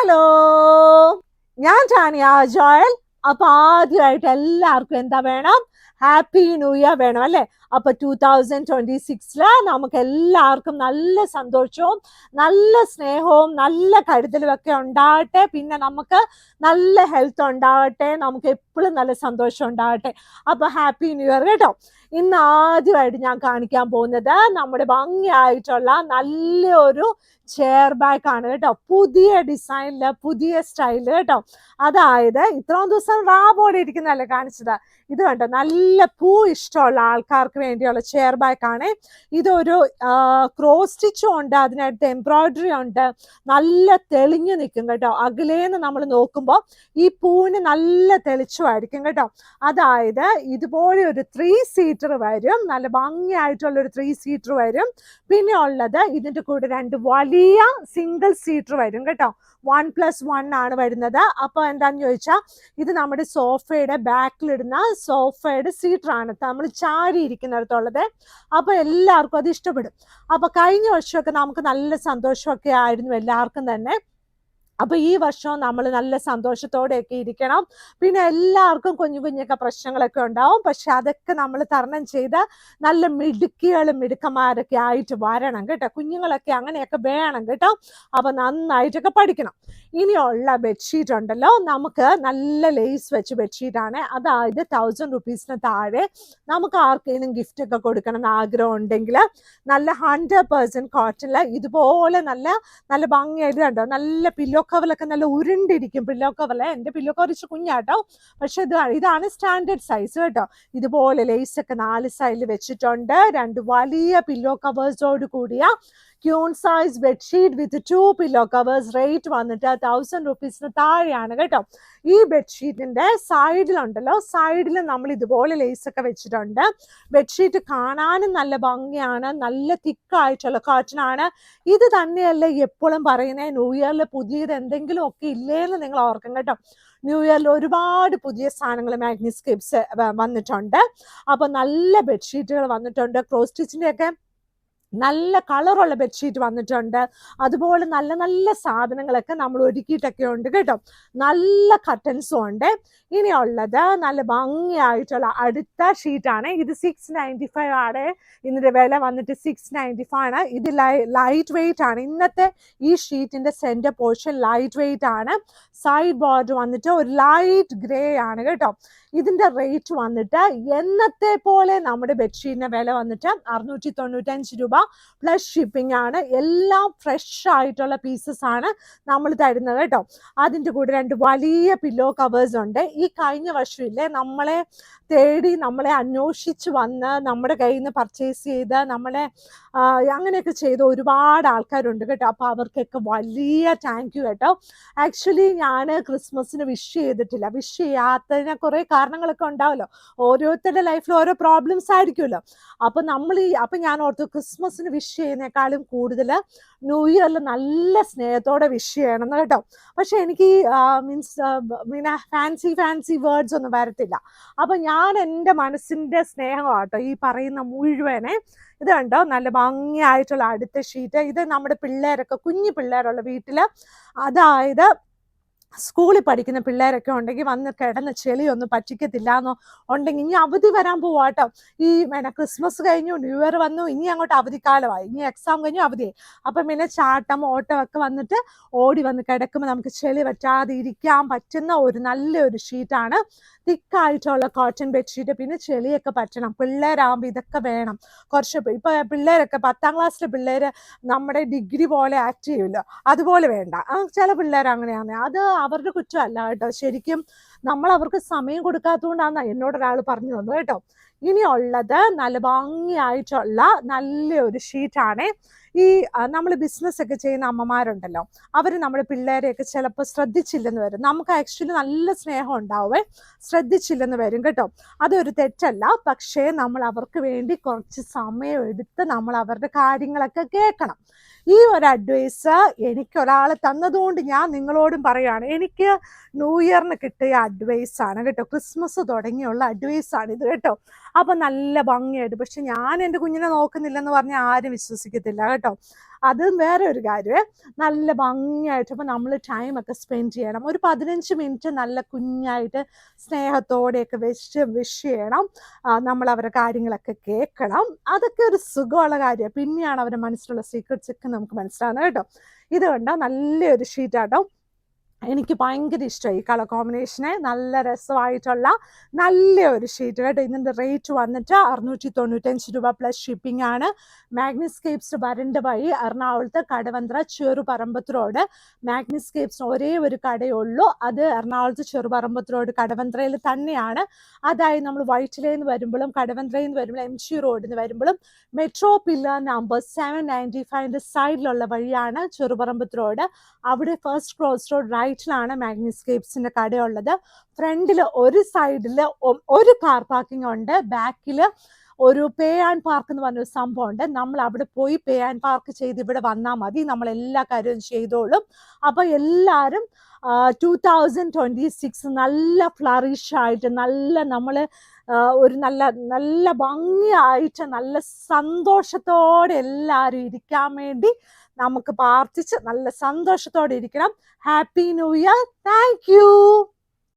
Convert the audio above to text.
Hello, ഞാൻ Tanya Joel. അപ്പൊ ആദ്യമായിട്ട് എല്ലാവർക്കും എന്താ വേണം? ഹാപ്പി ന്യൂ ഇയർ വേണം അല്ലേ? അപ്പൊ 2026 നമുക്ക് എല്ലാവർക്കും നല്ല സന്തോഷവും നല്ല സ്നേഹവും നല്ല കരുതലും ഒക്കെ ഉണ്ടാവട്ടെ. പിന്നെ നമുക്ക് നല്ല ഹെൽത്ത് ഉണ്ടാവട്ടെ, നമുക്ക് എപ്പോഴും നല്ല സന്തോഷം ഉണ്ടാവട്ടെ. അപ്പൊ ഹാപ്പി ന്യൂ ഇയർ കേട്ടോ. ഇന്ന് ആദ്യമായിട്ട് ഞാൻ കാണിക്കാൻ പോകുന്നത് നമ്മുടെ ഭംഗിയായിട്ടുള്ള നല്ലൊരു ചെയർ ബാഗ് ആണ് കേട്ടോ. പുതിയ ഡിസൈനില് പുതിയ സ്റ്റൈല് കേട്ടോ. അതായത് ഇത്രയും ദിവസം റാബോടെ ഇരിക്കുന്നതല്ലേ കാണിച്ചത്. ഇത് കണ്ടോ, നല്ല പൂ ഇഷ്ടമുള്ള ആൾക്കാർക്ക് വേണ്ടിയുള്ള ചെയർ ബാഗ് ആണ്. ഇതൊരു ക്രോസ് സ്റ്റിച്ചും ഉണ്ട്, അതിനകത്ത് എംബ്രോയിഡറി ഉണ്ട്. നല്ല തെളിഞ്ഞു നിൽക്കും കേട്ടോ. അകലേന്ന് നമ്മൾ നോക്കുമ്പോൾ ഈ പൂവിന് നല്ല തെളിച്ചമായിരിക്കും കേട്ടോ. അതായത് ഇതുപോലെ ഒരു 3 സീറ്റർ വരും, നല്ല ഭംഗിയായിട്ടുള്ള ഒരു 3 സീറ്റർ വരും. പിന്നെ ഉള്ളത് ഇതിന്റെ കൂടെ 2 വലിയ സിംഗിൾ സീറ്റർ വരും കേട്ടോ. 1+1 ആണ് വരുന്നത്. അപ്പൊ എന്താന്ന് ചോദിച്ചാൽ ഇത് നമ്മുടെ സോഫയുടെ ബാക്കിലിടുന്ന സോഫയുടെ സീറ്റർ ആണ്, നമ്മൾ ചാരി ഇരിക്കുന്നിടത്തുള്ളത്. അപ്പൊ എല്ലാവർക്കും അത് ഇഷ്ടപ്പെടും. അപ്പൊ കഴിഞ്ഞ വർഷമൊക്കെ നമുക്ക് നല്ല സന്തോഷമൊക്കെ ആയിരുന്നു എല്ലാവർക്കും തന്നെ. അപ്പൊ ഈ വർഷവും നമ്മൾ നല്ല സന്തോഷത്തോടെയൊക്കെ ഇരിക്കണം. പിന്നെ എല്ലാവർക്കും കുഞ്ഞു കുഞ്ഞൊക്കെ പ്രശ്നങ്ങളൊക്കെ ഉണ്ടാവും, പക്ഷെ അതൊക്കെ നമ്മൾ തരണം ചെയ്ത് നല്ല മിടുക്കികളും മിടുക്കന്മാരൊക്കെ ആയിട്ട് വരണം കേട്ടോ. കുഞ്ഞുങ്ങളൊക്കെ അങ്ങനെയൊക്കെ വേണം കേട്ടോ. അപ്പൊ നന്നായിട്ടൊക്കെ പഠിക്കണം. ഇനിയുള്ള ബെഡ്ഷീറ്റ് ഉണ്ടല്ലോ, നമുക്ക് നല്ല ലേസ് വെച്ച് ബെഡ്ഷീറ്റ് ആണ്. അതായത് 1000 റുപ്പീസിന് താഴെ നമുക്ക് ആർക്കെങ്കിലും ഗിഫ്റ്റ് ഒക്കെ കൊടുക്കണം എന്ന് ആഗ്രഹം ഉണ്ടെങ്കിൽ നല്ല 100% കോട്ടണില് ഇതുപോലെ നല്ല നല്ല ഭംഗിയായിട്ട് കണ്ടോ. നല്ല പില്ലോ കവറൊക്കെ നല്ല ഉരുണ്ടിരിക്കും. പില്ലോ കവർ, എൻ്റെ പില്ലോ കവർ ഇച്ചിരി കുഞ്ഞാട്ടോ, പക്ഷെ ഇതാണ് സ്റ്റാൻഡേർഡ് സൈസ് കേട്ടോ. ഇതുപോലെ ലേസ് ഒക്കെ 4 സൈഡിൽ വെച്ചിട്ടുണ്ട്. 2 വലിയ പില്ലോ കവേഴ്സോട് കൂടിയ ക്യൂൺ സൈസ് ബെഡ്ഷീറ്റ് വിത്ത് 2 പില്ലോ കവേഴ്സ്. റേറ്റ് വന്നിട്ട് 1000 റുപ്പീസിന് താഴെയാണ് കേട്ടോ. ഈ ബെഡ്ഷീറ്റിന്റെ സൈഡിലുണ്ടല്ലോ, സൈഡിൽ നമ്മൾ ഇതുപോലെ ലേസ് ഒക്കെ വെച്ചിട്ടുണ്ട്. ബെഡ്ഷീറ്റ് കാണാനും നല്ല ഭംഗിയാണ്, നല്ല തിക്കായിട്ടുള്ള കോട്ടൺ ആണ്. ഇത് തന്നെയല്ലേ എപ്പോഴും പറയുന്നത്, ന്യൂ ഇയറിൽ പുതിയത് എന്തെങ്കിലും ഒക്കെ ഇല്ലേന്ന് നിങ്ങൾ ഓർക്കും കേട്ടോ. ന്യൂ ഇയറിൽ ഒരുപാട് പുതിയ സാധനങ്ങൾ മാഗ്നിസ്കേപ്സ് വന്നിട്ടുണ്ട്. അപ്പൊ നല്ല ബെഡ്ഷീറ്റുകൾ വന്നിട്ടുണ്ട്. ക്രോസ് സ്റ്റിച്ചിന്റെ ഒക്കെ നല്ല കളറുള്ള ബെഡ്ഷീറ്റ് വന്നിട്ടുണ്ട്. അതുപോലെ നല്ല നല്ല സാധനങ്ങളൊക്കെ നമ്മൾ ഒരുക്കിയിട്ടൊക്കെ ഉണ്ട് കേട്ടോ. നല്ല കർട്ടൻസും ഉണ്ട്. ഇനിയുള്ളത് നല്ല ഭംഗിയായിട്ടുള്ള അടുത്ത ഷീറ്റാണ്. ഇത് 695 ആണ്. ഇതിന്റെ വില വന്നിട്ട് 695 ആണ്. ഇത് ലൈറ്റ് വെയിറ്റ് ആണ്. ഇന്നത്തെ ഈ ഷീറ്റിന്റെ സെന്റർ പോർഷൻ ലൈറ്റ് വെയിറ്റ് ആണ്. സൈഡ് ബോർഡർ വന്നിട്ട് ഒരു ലൈറ്റ് ഗ്രേ ആണ് കേട്ടോ. ഇതിന്റെ റേറ്റ് വന്നിട്ട് എന്നത്തെ പോലെ നമ്മുടെ ബെഡ്ഷീറ്റിന്റെ വില വന്നിട്ട് 695 രൂപ പ്ലസ് ഷിപ്പിംഗ് ആണ്. എല്ലാം ഫ്രഷ് ആയിട്ടുള്ള പീസസ് ആണ് നമ്മൾ തരുന്നത് കേട്ടോ. അതിൻ്റെ കൂടെ 2 വലിയ പില്ലോ കവേഴ്സ് ഉണ്ട്. ഈ കഴിഞ്ഞ വർഷമില്ലേ നമ്മളെ തേടി നമ്മളെ അന്വേഷിച്ച് വന്ന് നമ്മുടെ കയ്യിൽ നിന്ന് പർച്ചേസ് ചെയ്ത് നമ്മളെ അങ്ങനെയൊക്കെ ചെയ്ത ഒരുപാട് ആൾക്കാരുണ്ട് കേട്ടോ. അപ്പോൾ അവർക്കൊക്കെ വലിയ താങ്ക് യു കേട്ടോ. ആക്ച്വലി ഞാൻ ക്രിസ്മസിന് വിഷ് ചെയ്തിട്ടില്ല. വിഷ് ചെയ്യാത്തതിന് കുറേ കാരണങ്ങളൊക്കെ ഉണ്ടാവുമല്ലോ. ഓരോരുത്തരുടെ ലൈഫിൽ ഓരോ പ്രോബ്ലംസ് ആയിരിക്കുമല്ലോ. അപ്പം ഞാൻ ഓർത്തു ക്രിസ്മസിന് വിഷ് ചെയ്യുന്നേക്കാളും കൂടുതൽ ന്യൂ ഇയറിൽ നല്ല സ്നേഹത്തോടെ വിഷ് ചെയ്യണം കേട്ടോ. പക്ഷെ എനിക്ക് പിന്നെ ഫാൻസി വേർഡ്സ് ഒന്നും വരത്തില്ല. അപ്പം ഞാൻ എൻ്റെ മനസ്സിൻ്റെ സ്നേഹമാട്ടോ ഈ പറയുന്ന മുഴുവനെ. ഇത് കണ്ടോ, നല്ല ഭംഗിയായിട്ടുള്ള അടുത്ത ഷീറ്റ്. ഇത് നമ്മുടെ പിള്ളേരൊക്കെ, കുഞ്ഞു പിള്ളേരുള്ള വീട്ടിൽ, അതായത് സ്കൂളിൽ പഠിക്കുന്ന പിള്ളേരൊക്കെ ഉണ്ടെങ്കിൽ വന്ന് കിടന്ന് ചെളിയൊന്നും പറ്റിക്കത്തില്ല എന്നോ ഉണ്ടെങ്കിൽ, ഇനി അവധി വരാൻ പോവാട്ടോ. ഈ ക്രിസ്മസ് കഴിഞ്ഞു, ന്യൂ ഇയർ വന്നു, ഇനി അങ്ങോട്ട് അവധിക്കാലമായി, ഇനി എക്സാം കഴിഞ്ഞു അവധിയായി. അപ്പം പിന്നെ ചാട്ടം ഓട്ടം ഒക്കെ വന്നിട്ട് ഓടി വന്ന് കിടക്കുമ്പോൾ നമുക്ക് ചെളി പറ്റാതെ ഇരിക്കാൻ പറ്റുന്ന ഒരു നല്ലൊരു ഷീറ്റാണ്. തിക്കായിട്ടുള്ള കോട്ടൺ ബെഡ്ഷീറ്റ്. പിന്നെ ചെളിയൊക്കെ പറ്റണം, പിള്ളേരാകുമ്പോൾ ഇതൊക്കെ വേണം. കുറച്ച് ഇപ്പൊ പിള്ളേരൊക്കെ 10ാം ക്ലാസ്സിലെ പിള്ളേര് നമ്മുടെ ഡിഗ്രി പോലെ ആക്ട് ചെയ്യുമല്ലോ, അതുപോലെ വേണ്ട. ചില പിള്ളേർ അങ്ങനെയാണ്. അത് അവരുടെ കുറ്റമല്ല കേട്ടോ. ശരിക്കും നമ്മൾ അവർക്ക് സമയം കൊടുക്കാത്തതുകൊണ്ടാണ് എന്നോടൊരാൾ പറഞ്ഞു തന്നത് കേട്ടോ. ഇനിയുള്ളത് നല്ല ഭംഗിയായിട്ടുള്ള നല്ലൊരു ഷീറ്റാണ്. ഈ നമ്മൾ ബിസിനസ് ഒക്കെ ചെയ്യുന്ന അമ്മമാരുണ്ടല്ലോ, അവർ നമ്മുടെ പിള്ളേരെയൊക്കെ ചിലപ്പോൾ ശ്രദ്ധിച്ചില്ലെന്ന് വരും. നമുക്ക് ആക്ച്വലി നല്ല സ്നേഹം ഉണ്ടാവേ, ശ്രദ്ധിച്ചില്ലെന്ന് വരും കേട്ടോ. അതൊരു തെറ്റല്ല. പക്ഷേ നമ്മൾ അവർക്ക് വേണ്ടി കുറച്ച് സമയം എടുത്ത് നമ്മൾ അവരുടെ കാര്യങ്ങളൊക്കെ കേൾക്കണം. ഈ ഒരു അഡ്വൈസ് എനിക്ക് ഒരാൾ തന്നതുകൊണ്ട് ഞാൻ നിങ്ങളോടും പറയുകയാണ്. എനിക്ക് ന്യൂ ഇയറിന് കിട്ടിയ അഡ്വൈസാണ് കേട്ടോ, ക്രിസ്മസ് തുടങ്ങിയുള്ള അഡ്വൈസാണ് ഇത് കേട്ടോ. അപ്പം നല്ല ഭംഗിയായിട്ട്, പക്ഷെ ഞാൻ എൻ്റെ കുഞ്ഞിനെ നോക്കുന്നില്ലെന്ന് പറഞ്ഞാൽ ആരും വിശ്വസിക്കത്തില്ല കേട്ടോ. അതും വേറെ ഒരു കാര്യമേ. നല്ല ഭംഗിയായിട്ട് അപ്പം നമ്മൾ ടൈമൊക്കെ സ്പെൻഡ് ചെയ്യണം. ഒരു 15 മിനിറ്റ് നല്ല കുഞ്ഞായിട്ട് സ്നേഹത്തോടെയൊക്കെ വിഷ് ചെയ്യണം. നമ്മൾ അവരുടെ കാര്യങ്ങളൊക്കെ കേൾക്കണം. അതൊക്കെ ഒരു സുഖമുള്ള കാര്യമാണ്. പിന്നെയാണ് അവരുടെ മനസ്സിലുള്ള സീക്രട്സ് ഒക്കെ നമുക്ക് മനസ്സിലാവുന്നത് കേട്ടോ. ഇത് കണ്ടോ, നല്ലൊരു ഷീറ്റാട്ടോ. എനിക്ക് ഭയങ്കര ഇഷ്ടമായി ഈ കളർ കോമ്പിനേഷനെ. നല്ല രസമായിട്ടുള്ള നല്ലൊരു ഷീറ്റ് കേട്ടോ. ഇതിൻ്റെ റേറ്റ് വന്നിട്ട് 695 രൂപ പ്ലസ് ഷിപ്പിംഗ് ആണ്. മാഗ്നിസ്കേപ്സ് വരണ്ട വഴി എറണാകുളത്ത് കടവന്ത്ര ചെറുപറമ്പത്ത് റോഡ്. മാഗ്നിസ്കേപ്സിന് ഒരേ ഒരു കടയുള്ളൂ, അത് എറണാകുളത്ത് ചെറുപറമ്പത്ത് റോഡ് കടവന്ത്രയിൽ തന്നെയാണ്. അതായത് നമ്മൾ വൈറ്റിലയിൽ നിന്ന് വരുമ്പോഴും കടവന്ത്രയിൽ നിന്ന് വരുമ്പോഴും MG റോഡിൽ നിന്ന് വരുമ്പോഴും മെട്രോ പില്ലർ നമ്പർ 795 സൈഡിലുള്ള വഴിയാണ് ചെറുപറമ്പത്ത് റോഡ്. അവിടെ ഫസ്റ്റ് ക്രോസ് റോഡ് റൈറ്റിലാണ് മാഗ്നിസ്കേപ്സിൻ്റെ കടയുള്ളത്. ഫ്രണ്ടിൽ ഒരു സൈഡിൽ ഒരു കാർ പാർക്കിംഗ് ഉണ്ട്, ബാക്കിൽ ഒരു പേ ആൻഡ് പാർക്ക് എന്ന് പറഞ്ഞൊരു സംഭവമുണ്ട്. നമ്മൾ അവിടെ പോയി പേ ആൻഡ് പാർക്ക് ചെയ്ത് ഇവിടെ വന്നാൽ മതി, നമ്മൾ എല്ലാ കാര്യവും ചെയ്തോളും. അപ്പോൾ എല്ലാവരും 2026 നല്ല ഫ്ലറിഷായിട്ട്, നല്ല നമ്മൾ ഒരു നല്ല നല്ല ഭംഗിയായിട്ട് നല്ല സന്തോഷത്തോടെ എല്ലാവരും ഇരിക്കാൻ വേണ്ടി നമുക്ക് പ്രാർത്ഥിച്ച് നല്ല സന്തോഷത്തോടെ ഇരിക്കണം. Happy new year. Thank you.